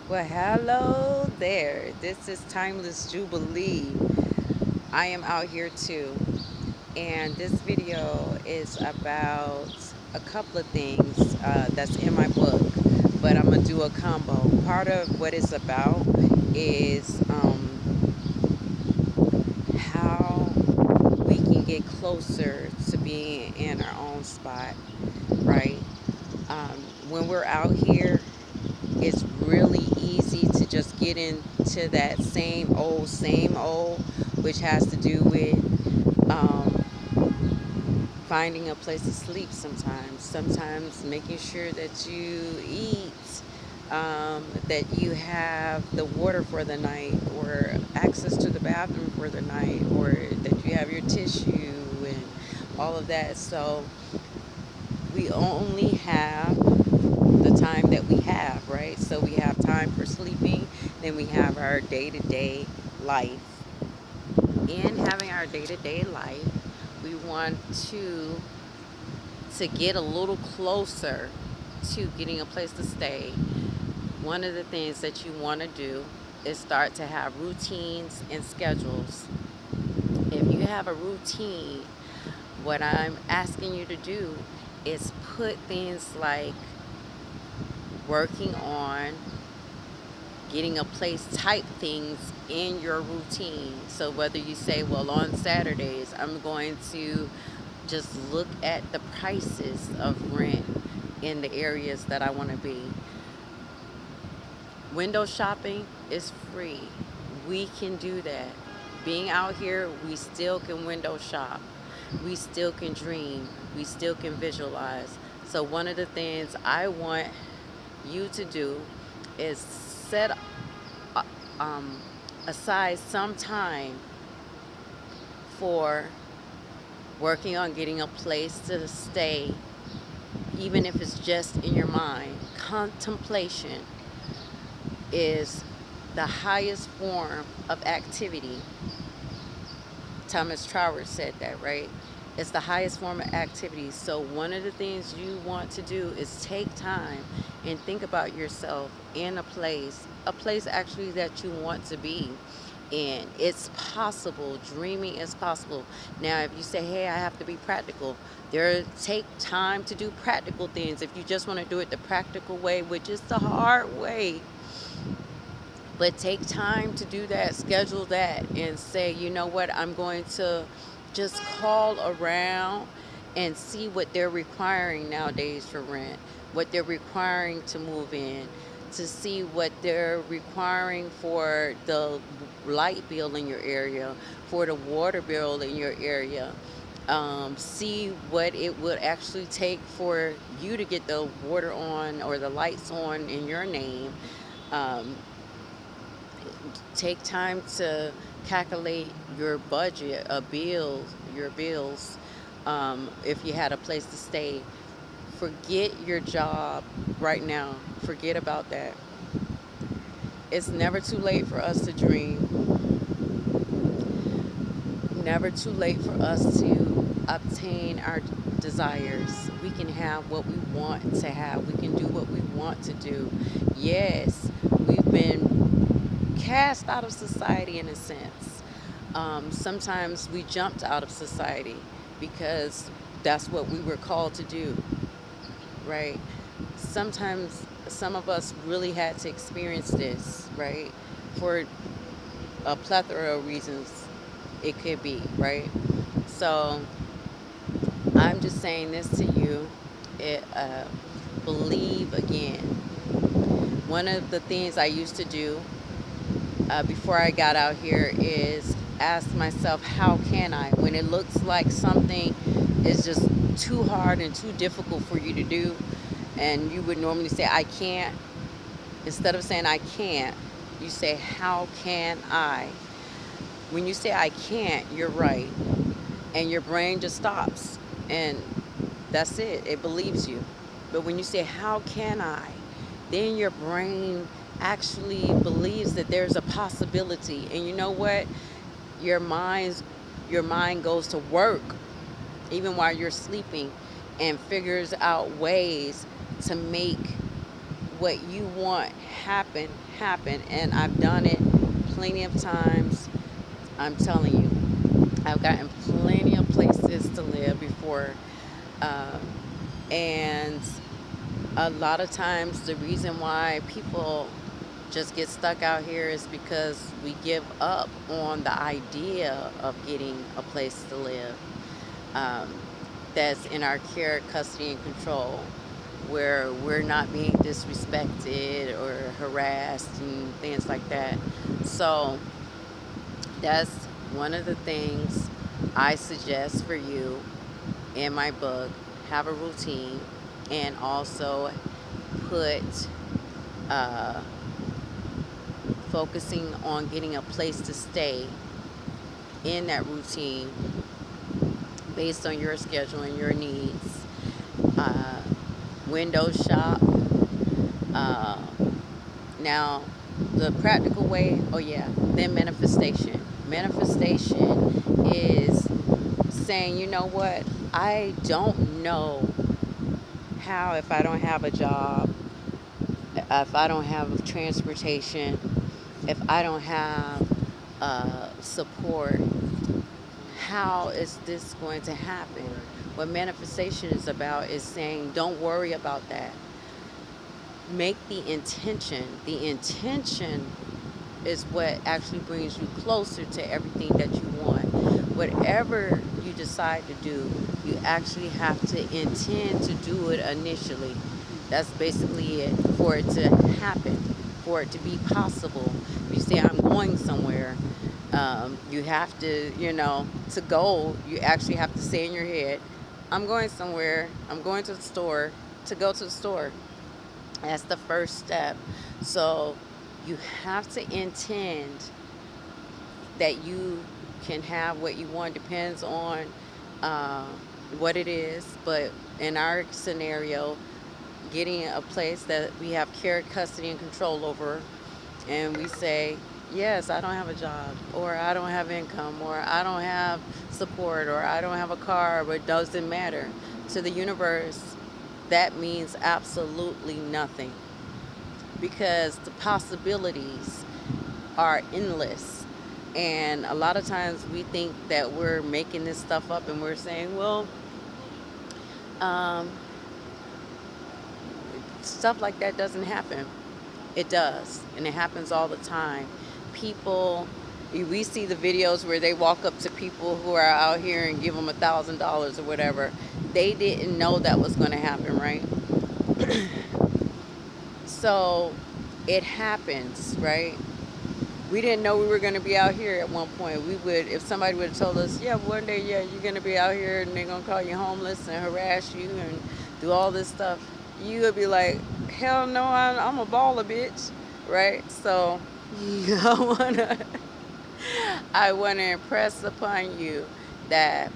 Well, hello there. This is Timeless Jubilee. I am out here too. And this video is about a couple of things that's in my book, but I'm going to do a combo. Part of what it's about is how we can get closer to being in our own spot, right? When we're out here, it's really easy to just get into that same old, which has to do with finding a place to sleep sometimes making sure that you eat, that you have the water for the night or access to the bathroom for the night, or that you have your tissue and all of that. So we only have the time that we have, right? So we have time for sleeping, then we have our day to day life. In having our day to day life, we want to get a little closer to getting a place to stay. One of the things that you want to do is start to have routines and schedules. If you have a routine, what I'm asking you to do is put things like working on getting a place type things in your routine. So whether you say, well, on Saturdays, I'm going to just look at the prices of rent in the areas that I want to be. Window shopping is free. We can do that. Being out here, we still can window shop. We still can dream. We still can visualize. So, one of the things I want you to do is set uh, um, aside some time for working on getting a place to stay, even if it's just in your mind. Contemplation is the highest form of activity. Thomas Troward said that, right? It's the highest form of activity. So, one of the things you want to do is take time and think about yourself in a place actually that you want to be in. It's possible. Dreaming is possible. Now, if you say, hey, I have to be practical, take time to do practical things. If you just want to do it the practical way, which is the hard way, but take time to do that, schedule that, and say, you know what, I'm going to just call around and see what they're requiring nowadays for rent, what they're requiring to move in, to see what they're requiring for the light bill in your area, for the water bill in your area. See what it would actually take for you to get the water on or the lights on in your name. Um, Take time to calculate your budget of bills, your bills. If you had a place to stay, forget your job right now. Forget about that. It's never too late for us to dream. Never too late for us to obtain our desires. We can have what we want to have. We can do what we want to do. Yes, we've been cast out of society in a sense. Sometimes we jumped out of society because that's what we were called to do, right? Sometimes some of us really had to experience this, right? For a plethora of reasons, it could be, right? So I'm just saying this to you. It, believe again. One of the things I used to do before I got out here is ask myself, how can I? When it looks like something is just too hard and too difficult for you to do, and you would normally say, I can't, instead of saying I can't, you say, how can I? When you say I can't, you're right. And your brain just stops. And that's it. It believes you. But when you say, how can I? Then your brain actually believes that there's a possibility. And you know what? Your mind's your mind goes to work even while you're sleeping and figures out ways to make what you want happen, happen. And I've done it plenty of times. I'm telling you, I've gotten plenty of places to live before. Um, and a lot of times, the reason why people just get stuck out here is because we give up on the idea of getting a place to live, um, that's in our care, custody, and control, where we're not being disrespected or harassed and things like that. So that's one of the things I suggest for you in my book. Have a routine, and also put uh, focusing on getting a place to stay in that routine based on your schedule and your needs. Uh, Window shop. Uh, Now, the practical way, oh yeah, then manifestation. Manifestation is saying, you know what, I don't know how, if I don't have a job, if I don't have transportation, if I don't have support, how is this going to happen? What manifestation is about is saying, don't worry about that. Make the intention. The intention is what actually brings you closer to everything that you want. Whatever you decide to do, you actually have to intend to do it initially. That's basically it. For it to happen, for it to be possible. If you say, I'm going somewhere, you have to, to go, you actually have to say in your head, I'm going somewhere, I'm going to the store, to go to the store. That's the first step. So you have to intend that you can have what you want. Depends on uh, what it is. But in our scenario, getting a place that we have care, custody, and control over, and we say, yes, I don't have a job, or I don't have income, or I don't have support, or I don't have a car, but it doesn't matter. To the universe, that means absolutely nothing, because the possibilities are endless. And a lot of times we think that we're making this stuff up, and we're saying, well, um, stuff like that doesn't happen. It does, and it happens all the time. People, we see the videos where they walk up to people who are out here and give them $1,000 or whatever. They didn't know that was going to happen, right? So it happens, right? We didn't know we were going to be out here at one point. We would, if somebody would have told us, yeah, one day, yeah, you're going to be out here and they're going to call you homeless and harass you and do all this stuff, you would be like, hell no, I'm a baller, bitch, right? So I want to I want to impress upon you that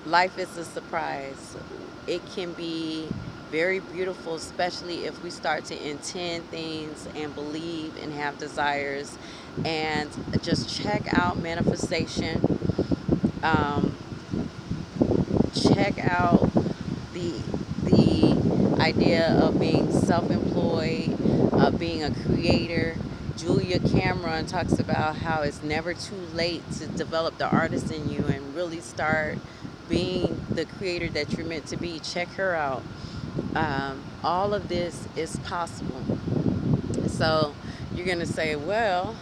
life is a surprise. It can be very beautiful, especially if we start to intend things and believe and have desires. And just check out manifestation. Um, Check out the idea of being self-employed, of being a creator. Julia Cameron talks about how it's never too late to develop the artist in you and really start being the creator that you're meant to be. Check her out. All of this is possible. So you're going to say, well,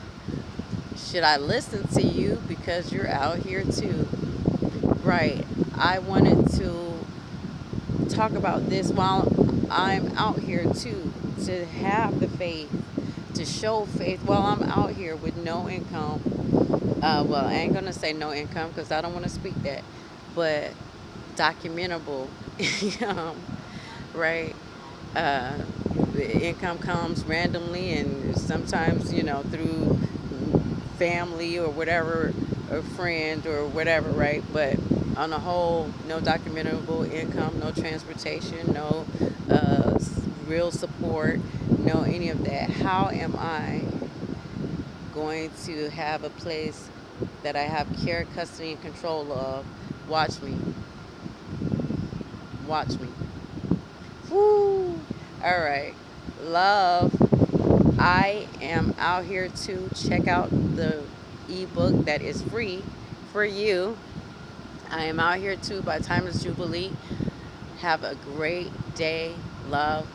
should I listen to you because you're out here too? Right. I wanted to talk about this while I'm out here too, to have the faith, to show faith while I'm out here with no income. Well, I ain't gonna say no income because I don't want to speak that, but documentable income, right? Uh, the income comes randomly, and sometimes, through family or whatever, or friend or whatever, right? But on the whole, no documentable income, no transportation, no real support, no any of that. How am I going to have a place that I have care, custody, and control of? Watch me. Watch me. Woo! All right. Love. I am out here to check out the ebook that is free for you. I am out here too by Timeless Jubilee. Have a great day. Love.